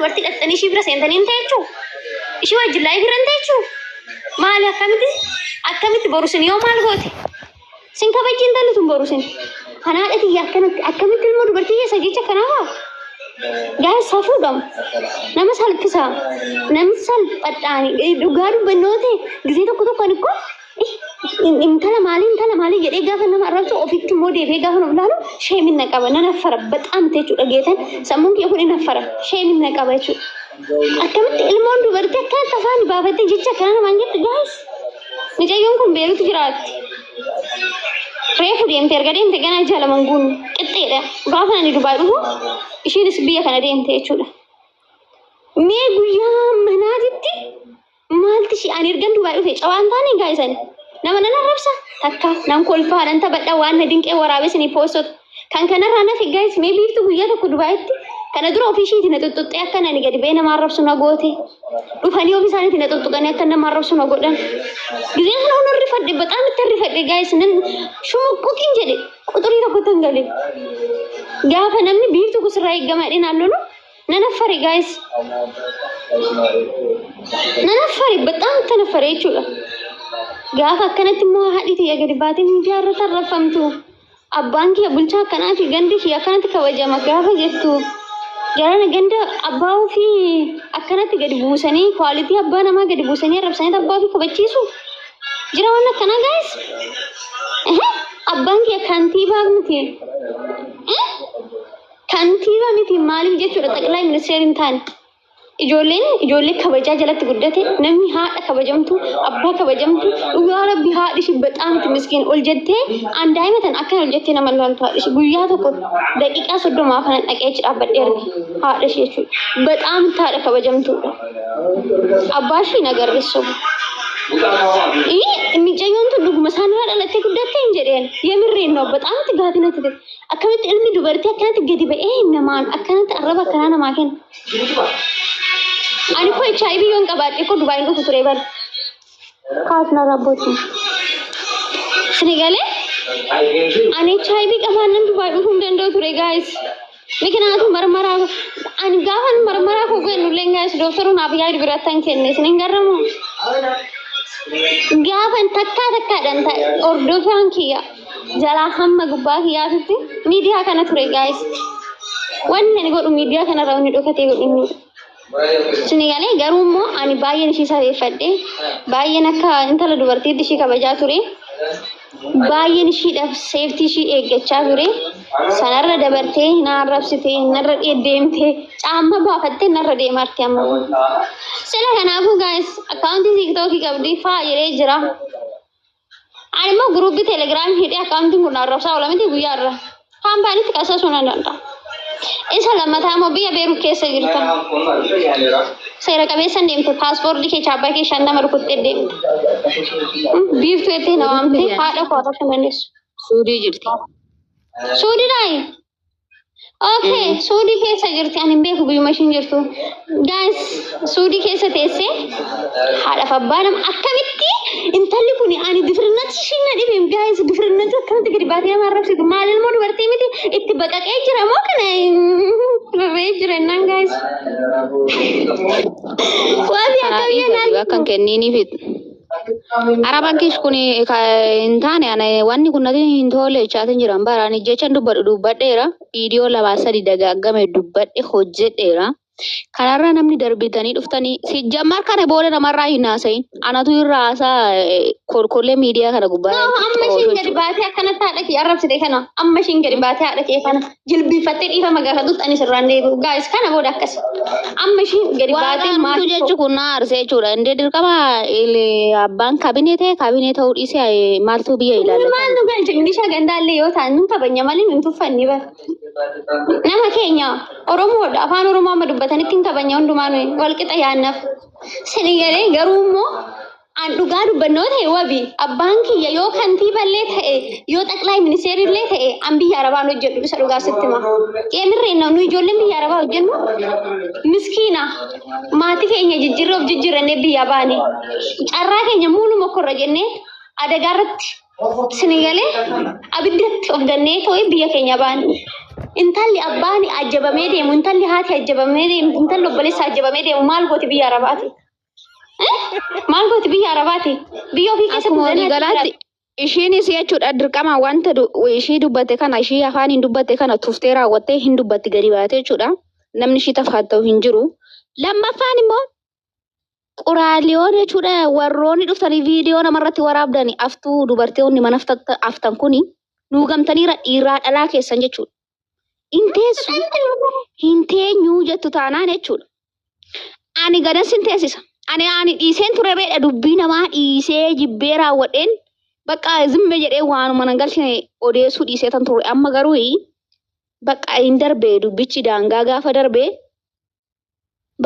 dubartii dhattanii ishii bira seentanii hin ta'echu. Ishii wajjin laayii bira hin ta'echu. Maali akkamitti borusin yoo maal goote? Sin kabajjiin talli tun borusin. Kanaadha tiyya akkamitti ilmoo dubartii keessa jecha kanaa guys safuudhamu nama salphisa namni salphadhaani dhugaa dubbannoote gisee tokko ni ko intala maali jedhee gaafa nama arrabsu ofitti immoo deebee gaafa nama ilaalu sheemina qaba nan affara bexaam jechuudha geetan sammuun kiyya kun hin affara sheemina qaba jechuudha. Akkamitti ilmoon dubartii akka tafaan baafattee jecha kana namaan jettu guys mucayyoon kun beerutu jiraatti. Reefu deemte erga deemte ganaa jaalaman guun qixxeedha gaafa ani Dubaay dhufu ishiinis biyya kana deemte jechuudha. Mee guyyaa manaatitti maalti ishii ani ergan Dubaay dhufe cawaan taane gaayisani nama nan arrabsa takka nan kolfaadhan taphadha waan na dinqee waraabesanii poostot kan kanarraa nafi gaayis mee biiftu guyyaa tokko Dubaayitti kana dura ofii ishiiti na tuttuqxee akka nani gadi bee nama arrabsu na goote dhufanii ofii isaaniiti na tuttuqanii akka nama arrabsu na godhan gisee kana hon rifadhe bexaam itti rifadhe gaayis nan shumuquqin jedhe quxurii tokko tangale gaafa namni biiftu kusirraa eeggamadhe naallolu nan affare gaayis nan affare bexaam itti naffare jechuudha. Gaafa akkanatti immoo haadhi tiyya gadi baatee miidiyaa irratti arrabfamtu abbaan kiyya bulchaa akkanaati gandi kiyya akkanatti kabajama gaafa jettu jarana ganda abbaa ofii akkanatti gadi buusanii kwaalitii abbaa namaa gadi buusanii arrabsanii abbaa ofii kabachiisu jira waan akkanaa gaayis abbaan kiyya kantiibaa miti kantiibaa miti maaliif jechuudha xaqilaa ministeerin taane ijoollee kabajaa jalatti guddate namni haadha kabajamtu abbaa kabajamtu dhugaa rabbi haadhi ishii bexaam itti miskiin ol jettee aan daa'imatan akkana ol jettee nama ilaaltu haadhi ishii guyyaa tokko daqiiqaa 30 kanan dhaqee achi dhaabbadhee arge haadha ishii jechuudha bexaam itti haadha kabajamtuudha abbaa ishii nagarreessu miicayyoon tun dhuguma isaanirraa dhalattee guddattee hin jedheen yemirreen ነው በጣም ትጋትነት akkamitti ilmi dubartii akkanatti gadi ba'ee namaan akkanatti arraba akkanaa namaa kenna. Ani ko HIV yon qabaadhe ko Dubaay dhufu ture bal kaasna rabbooti Senegalee ani HIV qabaanan Dubaay dhufu danda'u ture guys mikinaatu marmara ani gaafan marmara ko genu lengaas doktoru na biyaa dibiratan kenne sinin garramu gaafan takka danta ordofan kiya jala hamma gubbaa kiyaatutti miidiyaa kana ture guys wanni ni godhu miidiyaa kana raawni dhokatee godhu Senegalee garuu immoo ani baay'een ishii sabeeffadhe baay'een akka intala dubartiitti ishii kabajaa ture baay'een ishiidhaaf seeftii ishii eeggachaa ture sanarra dabartee na arrabsitee narra deemtee caamma baafattee narra deemarti amma sila kanaafuu gaayis akkaawuntii tiiktookii qabdi faa jedhee jira ani immoo guruubii teelegiraamii hidhee akkaawuntiin kun arrabsaa oolamiti guyyaarra kaampaaniitti qasasuu nan danda'a. Isa lammataa immoo biyya beeruu keessa jirta. Seera qabeessan deemte paaspoortii kee chaappaa kee shan nama rukuttee deemte. Biiftuu ettee na waamte haadha koo akka dandeessu. Suudii jirti. Suudiidhaayi? Okay, suudii keessa jirti ani hin beeku guyyuma ishiin jirtu. Guys, suudii keessa teessee haadhaaf abbaa nama akkamitti intalli kun ani difirinnatti ishiin na dhibe guys difirinnatti akkamitti gadi baatee nama arrabsitu maal ilmoo dubartii miti itti baqaqee jira moo kana rarree jira innaan guys. Waabi akkamiin naan akkan kenniiniif Araban kish kuni intane ana wanni kunati intole chatin jiran barani jechan dubbadheera video lama sadi dagaagame dubbadhe hojjedheera kanarra namni darbitanii dhuftanii si jammar kana boole namarraa hinaasayin anatu irraasa korkolle media kana gubbaa amma shin gadi baatee akkana taadha ki arrabsite kana amma shin gadi baatee haadha kee kana jilbifattee dhiifa magaafa duttani sirraan deebi'u guys kana booda akkas amma shin gadi baatee maatu jechu kunna arsee jechuudha inde dirqama abbaan kabinete udhise maaltu biyya ilaala maal nu galche indisha gandaalle yoo ta'an nun kabanya malee nun tuffanni ba nama keenya Oromoodha afaan Oromoo amma dubbatanitti hin kabanya hundumaan walqixa yaannaf Senegalee garuu immoo an dhugaa dubbannoo ta'e wabi abbaan kiyya yoo kantiiballee ta'e yoo xaqilaa ministeerillee ta'e an biyya arabaan hojjedhu isa dhugaa sitti hima qeemirreen nu ijoolleen biyya arabaa hojjennu miskiina maatii keenya jijjiirroof jijjiirrannee biyya baane carraa keenya muuluma korra jennee adagaarratti Senegalee abiddatti of gannee ta'e biyya keenya baane intalli abbaan ajjabamee deemu intalli haati ajjabamee deemu intalli obboleessa ajjabamee deemu maal gooti biyya arabaati maal gooti biyya arabaati biyya ofii keessatti Akkuma galaatti ishiinis jechuudha dirqama wanta ishii dubbate kana ishii afaan hin dubbate kana tuftee raawwattee hin dubbatti gadi baate jechuudha. Namni ishii tafaata'u hin jiru. Lammaffaan immoo quraaliyoon jechuudha warroonni dhuftanii viidiyoo namarratti waraabdanii aftuu dubartoonni mana aftan kuni nuugamtaniira dhiiraa dhalaa keessan jechuudha. Inteessu hinteenyuu jettu taanaan jechuudha. Ani gadan sinteessisa. Ani dhiiseen turereedha dubbii namaa dhiisee jibbee raawwadheen bakka zimme jedhee waanuma nan galchine odeessuu dhiisee tan ture amma garuu bakka hin darbee dubbichi daangaa gaafa darbee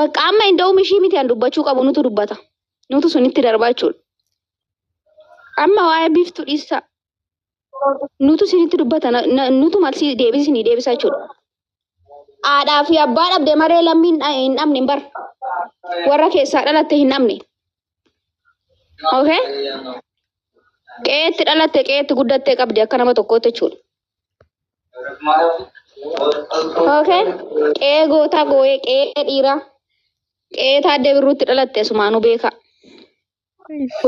bakka amma hin da'u mishii miti an dubbachuu qabu nutu dubbata. Nutu sunitti darbaa jechuudha. Amma waa'ee biiftuu dhiisa. Nutu sinitti dubbata nutu malsii deebisanii deebisa jechuudha. Haadhaa fi abbaa dhabde maree lammiin hin dhabne hin bar. Warra keessaa dhalatte hin dhabne. Okay? Qe'eetti dhalatte qe'eetti guddattee qabdi akka nama tokkootti jechuudha. Okay? Qe'ee gootaa gooyee qe'ee dhiiraa. Qe'ee taaddee birruutti dhalatte sumaanuu beeka.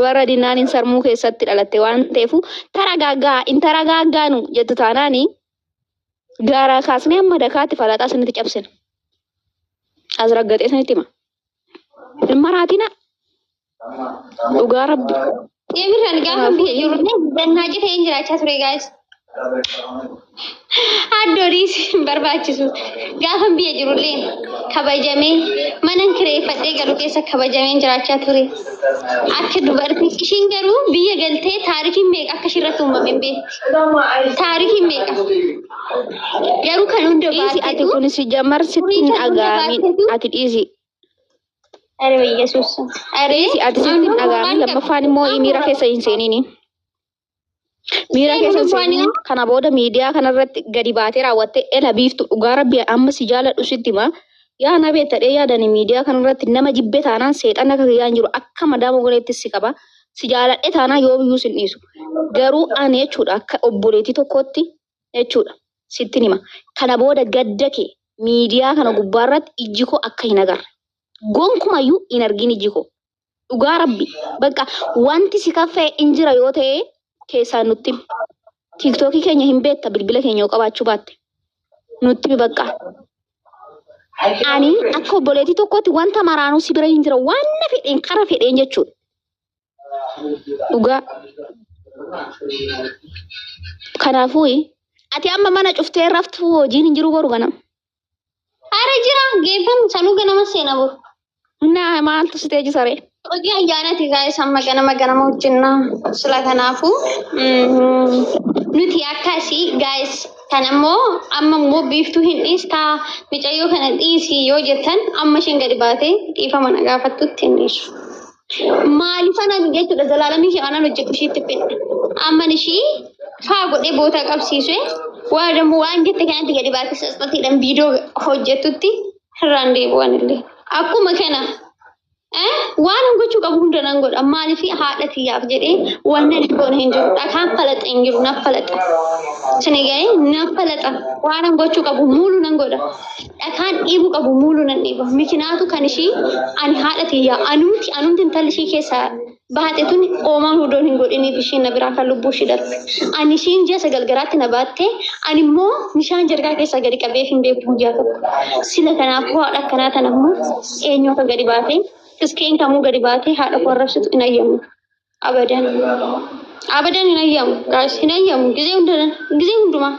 Warra dinnaan hin sarmuu keessatti dhalatte waan ta'eefu intara gaaggaanu jettu taanaani gaaraa kaasnee amma dakaatti falaxaa sinitti cabsina. As raggaxee sanitti hima. Ilma raatina dhugaa rabbi. Emirran gaafa biyya jirullee gannaa citee hin jiraachaa ture guys. Addoonis barbaachisu gaafa biyya jirullee kabajamee mana kireeffadhee galu keessa kabajamee jiraachaa ture. Akka dubartii ishiin garuu biyya galtee taarikiin meeqa akka ishirratti uumame hin beektu. Taarikiin meeqa. Garuu kan hunda Dhiisi ati kunis jammar sitti hin dhaga'amin ati dhiisi. Are Yesuus. Dhiisi ati sitti hin dhaga'amin lammaffaan immoo miira keessa hin seenini. Miira keessa hin seenini kana booda miidiyaa kanarratti gadi baatee raawwattee ela biiftu dhugaa rabbi amma si jaaladhu sitti hima. Yaa na beektadhee yaadani miidiyaa kanarratti nama jibbee taanaan seexana akka gayyaan jiru akka madaama goleettis si qaba. Si jaaladhee taanaan yoo biyyuu sin dhiisu. Garuu ani jechuudha akka obboleetii tokkootti jechuudha. Sittin hima. Kana booda gadda kee miidiyaa kana gubbaarratti ijji koo akka hin agarre. Gonkumayyuu hin argin ijji koo. Dhugaa rabbi. Bakka wanti si kaffee hin jira yoo ta'e keessaan nutti himi. Tiiktookii keenya hin beekta bilbila keenya yoo qabaachuu baatte. Nutti himi bakka. Ani akka obboleetii tokkootti wanta maraanuu si bira hin jira waan fedheen kara fedheen jechuudha. Dhugaa. Kanaafuu ati amma mana cuftee raftu hojiin hin jiru boru ganama. Ara jira geeffam sanuu ganama seena boru. Naa maaltu si teeji saree? Hojii ayyaanati guys amma ganama hojjenna. Sila kanaafuu nuti akkasii guys kan ammoo amma immoo biiftuu hin dhiistaa micayyoo kana dhiisii yoo jettan amma isheen gadi baatee dhiifama na gaafattutti hin dhiisu. Maaliifan ani jechuudha zalaalamii ishee aanan hojjetu ishiitti fedha. Amman ishii faa godhee boota qabsiisee waan jette kanatti gadi baatee sasxatiidhaan viidiyoo hojjetutti irraan deebi'an illee. Akkuma kana waan gochuu qabu hunda nan godha. Maaliif haadha tiyyaaf jedhee wanna dhiboon hin jiru. Dhakaan falaxa hin jiru naaf falaxa. Sini ga'ee naaf falaxa. Waan gochuu qabu muulu nan godha. Dhakaan dhiibuu qabu muulu nan dhiiba. Mikinaatu kan ishii ani haadha tiyyaa anumti intalli ishii keessaa baate tun oomaan hudoon hin godhiniif ishiin na biraa kan lubbuu ishii darbe. Ani ishiin ji'a sagal garaatti na baattee ani immoo bishaan jargaa keessaa gadi qabee hin beeku ji'a tokko. Sila kanaafuu haadha akkanaa tan ammoo eenyu akka gadi baatee iskeen kamuu gadi baatee haadha koo arrabsitu hin ayyamu. Abadan hin ayyamu. Gaas hin ayyamu. Gizee hundumaa.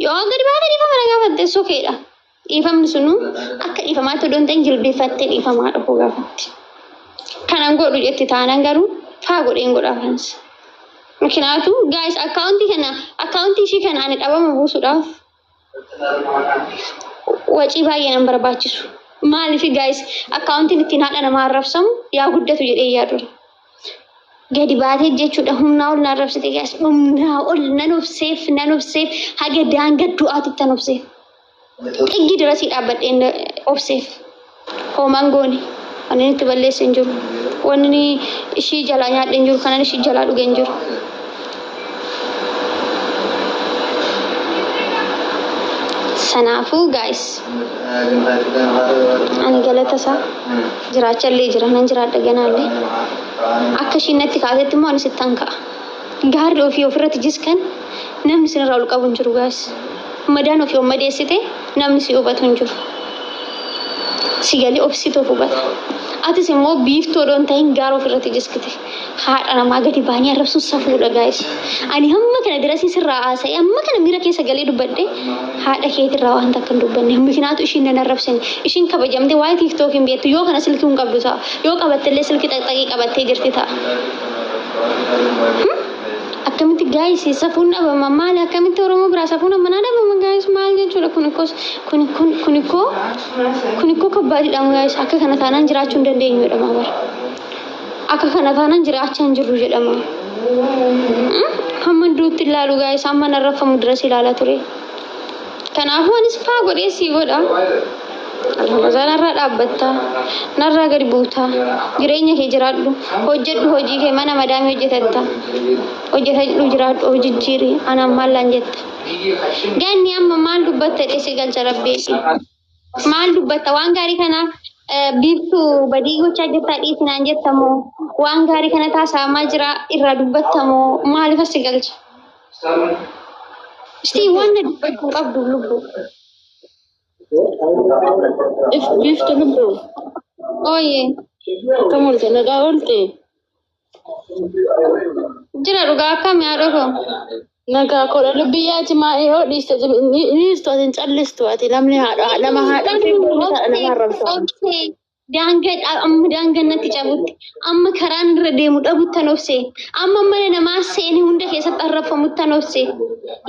Yoo gadi baatee dhiifama na gaafatte sokeedha. Dhiifamni sunu akka dhiifamaatti odoon ta'in jilbeeffattee dhiifamaa dhufuu gaafatti. Kanan godhu jetti taanan garuu faa godheen godhaafans. Mikinaatu gaas akkaawuntii ishii kana ani dhabama buusuudhaaf wacii baay'ee nan barbaachisu. Maaliif gaas akkaawuntiin ittiin haadha namaa arrabsamu yaa guddatu jedhee yaadudha. Gadi baatee jechuudha humnaa ol na arrabsite gaas humnaa ol nan obseef haga daanga du'aatitti nan obseef. Xiggi dirasii dhaabbadheen obseef. Hoomaan goone wanni itti balleesse hin jiru. Wanni ishii jalaa nyaadhe hin jiru. Kanan ishii jalaa dhuge hin jiru. Sanaafu guys. Ani galata sa jiraachaa illee jira nan jiraadha ganaallee akka ishiin natti kaatetti immoo ani sittan ka'a. Gaarri ofii ofirratti jiskan namni sinirraa ol qabu hin jiru guys. Madaan ofii madeessite namni si hubatu hin jiru. Si galee obsitoof hubata. Atis immoo biiftuu odoon ta'in gaara ofirratti jiskite. Haadha namaa gadi baanii arrabsuun safuudha guys. Ani hamma kana dirasii sirraa haasa'e hamma kana miira keessa galee dubbadhe haadha keetirraa waan takka hin dubbanne. Mikinaatu ishiin nan arrabsani. Ishiin kabajamte waa'ee tiiktook hin beektu yoo kana silkii hin qabdu ta'a. Yoo qabattellee silkii xaqxaqii qabattee jirti ta'a. Akkamitti guys safuun dhabama maali akkamitti Oromoo biraa safuun ammanaa dhabama guys maal jechuudha kun kabbaadidha guys akka kana taanaan jiraachuu hin dandeenyu jedhama bara. Akka kana taanaan jiraachaa hin jirru jedhama. Hamma duutti ilaalu guys hamma narrafamu diras ilaalaa ture. Kanaafuu anis faa godhee sii godha. Alhamdulillah narraa dhaabbatta narraa gadi buuta jireenya kee jiraadhu hojjedhu hojii kee mana madaamii hojjetatta hojjetadhu jiraadhu hojijjiiri anaan maallaan jetta ganni amma maal dubbatta dheessi galcha rabbeeti maal dubbatta waan gaarii kanaaf biiftuu badii gochaa jirtaa dhiisinaan jettamoo waan gaarii kana taasaamaa jira irraa dubbattamoo maaliif assi galcha istii waan na dubbachuu qabdu lubbu. If beef to lumbu. Oh yeah. Come on, naga olte. Jira ruga kami adogo. Naga ko lubiya ti ma e odi sta ni sto tin challisto ati namni hada nama hada na haramsa. Okay. Dangan natti cabutti amma karaan irra deemu dhabuttan ofse amma mana namaa seeni hunda keessatti arrafamuttan ofse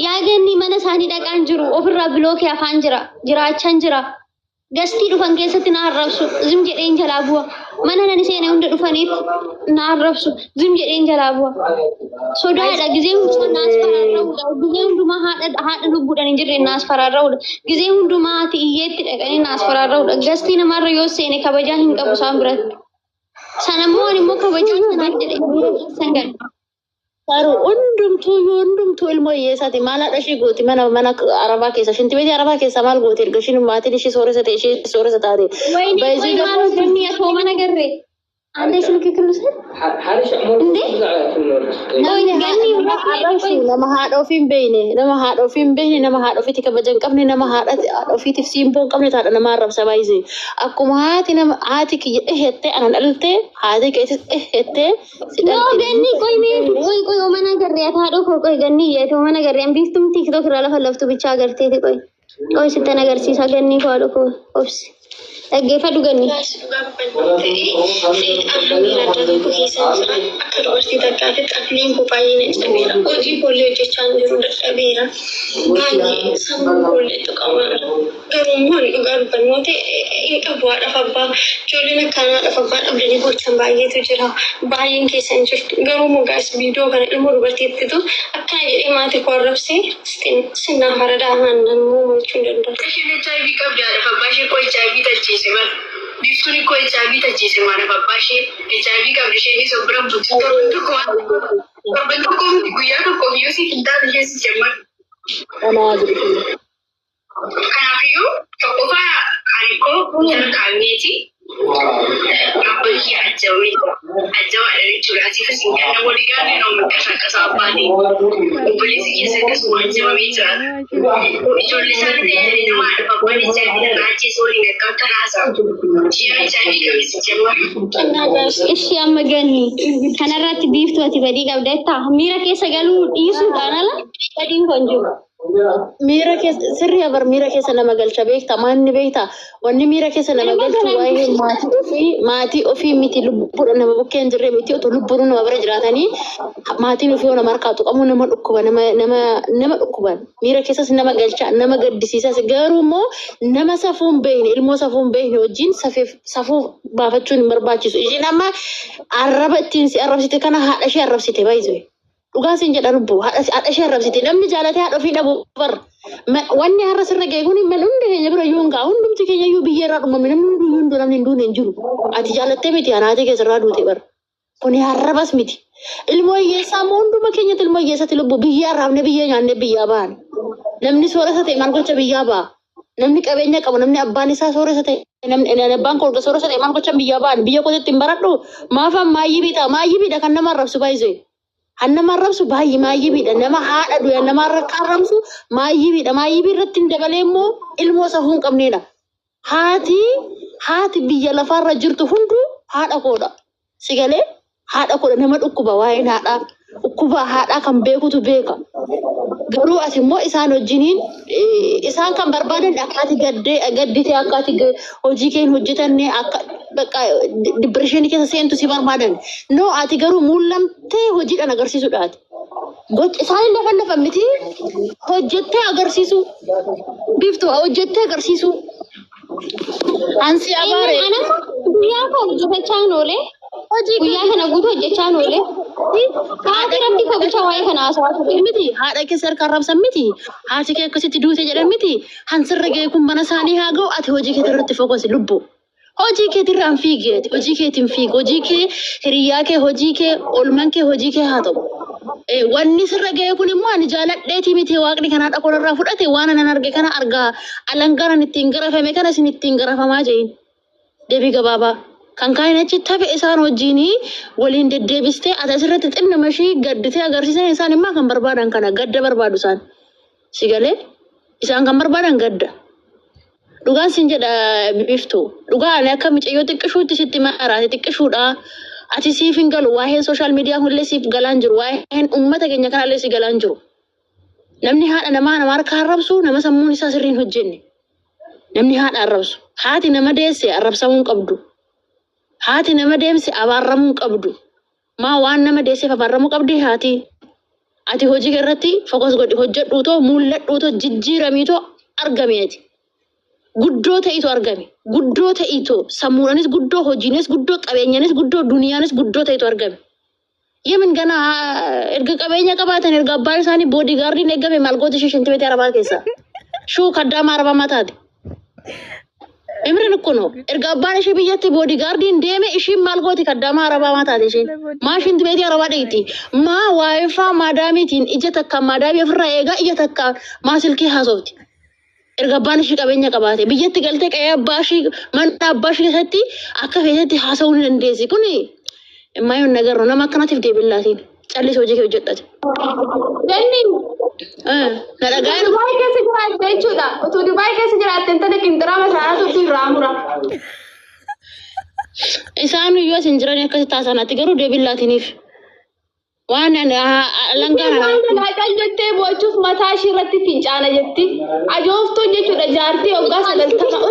yaa ganni mana isaanii dhaqaan jiru ofirraa bilookee afaan jiraachaan jira gastii dhufan keessatti na arrabsu zim jedheen jalaa bu'a mana nani seene hunda dhufaniif na arrabsu zim jedheen jalaa bu'a sodaadha gizee hundumaa naas faraarra'uudha gizee hundumaa haadha lubbuudhaan hin jirre naas faraarra'uudha gizee hundumaa ati iyyeetti dhaqanii naas faraarra'uudha gastii namaarra yoo seene kabajaa hin qabu isaan biratti sanammoo ani immoo kabajaa sanaaf jedhe sangan. Saru undumtu ilmo yeesati mala dashi gooti mana arabaa keessa shinti beeti arabaa keessa maal gooti erga shin maatiin ishii sooresa taate baay'ee maal ganni atoo mana garre ande silki kullusa inde ganni nama haadha ofiin beeyne nama haadha ofiiti kabajan qabne nama haadha ofiitiif siimboon qabne taadha nama arrabsa baay'ee akkuma haati kiyya dhehette anan dhalte haati keessa dhehette ganni qoy mana garre ataadho qoy ganni yeetoo mana garre ambiiftum tiktok irraa lafa laftu bichaa agarteeti qoy sittan agarsiisa ganni koo haadho koo obsi dhaggeeffadhu ganni. Akka dubartii takkaatitti afliin koo baay'ee na cabeera. Hojii boollee hojjechaa hin jiru dadhabeera. Baay'ee sammuu boollee tuqamaadha. Garuu immoo ani dhugaa dubbannoota qabu haadhaaf abbaa ijoolleen akkaanaadhaaf abbaa dhabdanii gochan baay'eetu jira. Baay'een keessa hin jirtu. Garuu mogaas viidiyoo kana ilmoo dubartiittitu akkana jedhee maatii koo arrabsee sinnaa faradaa aannan muumachuu hin danda'u. Isheen HIV qabdi haadhaaf abbaa ishee koo HIV tachiise. Biftuni ko HIV tachiise mana babba ishee HIV qabdi isheen sobra butu torban tokko guyyaa tokko biyyoo si fiddaa ishee si jemman. Kanaafiyyuu tokkoffaa ani koo jalqabneeti abbayyi ajjawaadha jechuudha. Asiifis hin ganna walii gaanii noomuu qasa abbaanii obboleessi keessa akkasuma ajjabamee jira. Ijoollee isaanii ta'anii nama haadha babbaan HIV naqaachiis waliin akka kanaasaa ishee HIV qabisi jemman. Ishee amma ganni kanarratti biiftuu ati badii qabda jettaa miira keessa galuu dhiisuudhaan ala badiin kun jiru. Mira keessa sirrii abar mira keessa nama galcha beekta manni beekta wanni mira keessa nama galchu waa'ee maatii ofii miti lubbuudha nama bukkeen jirre miti otoo lubbuun nama bira jiraatanii maatiin ofii nama harkaatu qabu nama dhukkuban nama dhukkuban mira keessas nama galcha nama gaddisiisas garuu immoo nama safuun beekne ilmoo safuun beekne wajjin safuu baafachuun hin barbaachisu ishiin amma arraba ittiin si arrabsite kana haadha ishee arrabsite baay'ee. Dhugaasin jedha lubbu haadha ishee arrabsite namni jaalatee haadha ofii dhabu bar wanni har'a sirra ga'e kun mal hundi keenya bira yoo gaa hundumti keenya iyyuu biyya irraa dhumame namni hin duune hin jiru ati jaalattee miti anaatee keessa irraa duute bar kun har'abas miti ilmoo hiyyeessaa immoo hunduma keenyatti ilmoo hiyyeessatti lubbu biyya irraa biyya nyaannee biyyaa ba'an namni soorata ta'e maal gocha biyyaa ba'a namni qabeenya qabu namni abbaan isaa sooressa ta'e namni abbaan koo sooressa ta'e maal gochan biyya kootti hin baradhu maafan maayyii biidha kan nama arrabsu baay'ise kan nama arrabsu baay'ee maayyii biidha nama haadha du'a nama arrabsu maayyii irratti hin dabalee immoo ilmoo safuu hin qabneedha haati biyya lafaarra jirtu hunduu haadha koodha sigalee haadha koodha nama dhukkuba waa'een haadhaa dhukkuba haadhaa kan beekutu beeka. Garuu as immoo isaan wajjiniin isaan kan barbaadan akkaati gadditee akkaati hojii keen hojjetanne akka bakka depression keessa seentu si barbaadan. No ati garuu mul'amtee hojiidhaan agarsiisuudhaati. Isaan lafa miti hojjettee agarsiisu biftu hojjettee agarsiisu. Ansi abaare. Guyyaa koo hojjetachaa noolee. Guyyaa kana guutuu hojjechaa noolee. Haati rabbi koo bicha waa'ee kana haasawaa ture miti haadha keessa harka arrabsan miti haati kee akkasitti duute jedhan miti hansirra ga'ee kun mana isaanii haa ga'u ati hojii kee irratti fokosi lubbu hojii kee irraan fiigeeti hojii keetiin fiigu hojii kee hiriyaa kee hojii kee oolman kee hojii kee haa ta'u wanni sirra ga'ee kun immoo ani jaaladheetii miti waaqni kanaa dhaqoon irraa fudhate waan anan arge kana argaa alangaran ittiin garafame kana isin ittiin garafamaa jeeyin deebii gabaabaa. Kan kaa'in achi taphee isaan wajjinii waliin deddeebistee ati asirratti xinna mashii gadditee agarsiisan isaan immoo kan barbaadan kana gadda barbaadu isaan sigalee isaan kan barbaadan gadda dhugaan sin jedha biftu dhugaa ani akka micayyoo xiqqishuutti sitti maraate xiqqishuudha ati siif hin galu waa'een sooshaal miidiyaa kunillee siif galaan jiru waa'een uummata keenya kanallee si galaan jiru namni haadha nama harka arrabsu nama sammuun isaa sirriin hojjenne namni haadha arrabsu haati nama deesse arrabsamuu hin qabdu. Haati nama deemse abaarramuu qabdu. Maa waan nama deesseef abaarramuu qabdi haati. Ati hojii irratti fokus godhi hojjedhuutoo mul'adhuutoo jijjiiramiitoo argameeti. Guddoo ta'iitu argame. Guddoo ta'iitoo sammuudhaanis guddoo hojiinis guddoo qabeenyaanis guddoo duniyaanis guddoo ta'iitu argame. Yemin gana erga qabeenya qabaatan erga abbaan isaanii boodigaardiin eegame maal gooti ishee shintimeetii arabaa keessa. Shuu kaddaama arabaa mataati. Imrin kuno erga abbaan ishee biyyatti boodigaardiin deeme ishiin maal gooti kaddaama arabaa mataati isheen maashin tibeetii arabaa dheeyti maa waayifaa maadaamiitiin ija takka maadaamii ofirraa eegaa ija takka maasilkii haasofti erga abbaan ishee qabeenya qabaate biyyatti galtee qe'ee abbaa ishee mana abbaa ishee keessatti akka feetetti haasa'uu ni dandeessi kuni maayoon nagarro nama akkanatiif deebillaatiin callis hojii kee hojjedhate. Nadhagaan Dubaay keessa jiraatte jechuudha. Utuu Dubaay keessa jiraatte intala qinxiraa masaraa turtu irraa mura. Isaan iyyuu as hin jiran akkasitti haasa'anatti garuu deebillaatiniif. Waan langaan laacal jettee boochuuf mataa ishee irratti fincaana jetti. Ajooftuu jechuudha jaartii waggaa 90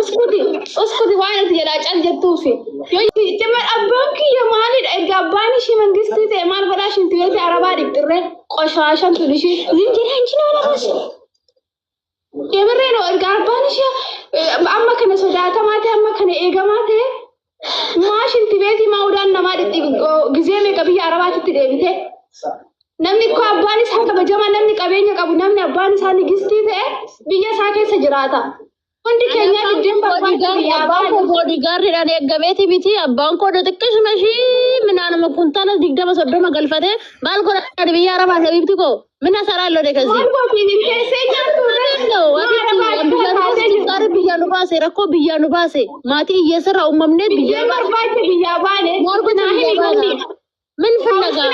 uskuti waan ati jedhaa cal jettuufi. Yoo cima abbaan kiyya maalidha erga abbaan ishee mangistii ta'e maal godhaa shintibeetii arabaa dhiqxirree qoshaashan tun ishee zinjiree hinjina wala baasu. Yemirreen erga abbaan ishee amma kana sodaatamaa ta'e amma kana eegamaa ta'e maa shintibeetii maa udaan namaa dhiqxi gizee meeqa biyya arabaatitti deebite. Namni ko abbaan isaa kabajamaa namni qabeenya qabu namni abbaan isaa nigistii ta'e biyya isaa keessa jiraata. Hundi keenya biddeen abbaan koo boodigaardiidhaan eeggameeti miti abbaan koo xiqqishuma ishii minaanuma kuntaala 20-30 galfate maal godhan biyya arabaa sabibti koo mina saraallee dekasi. Biyya nu baase rakkoo biyya nu baase maatii hiyyeessarraa uumamnee biyya baane. Min filagaa.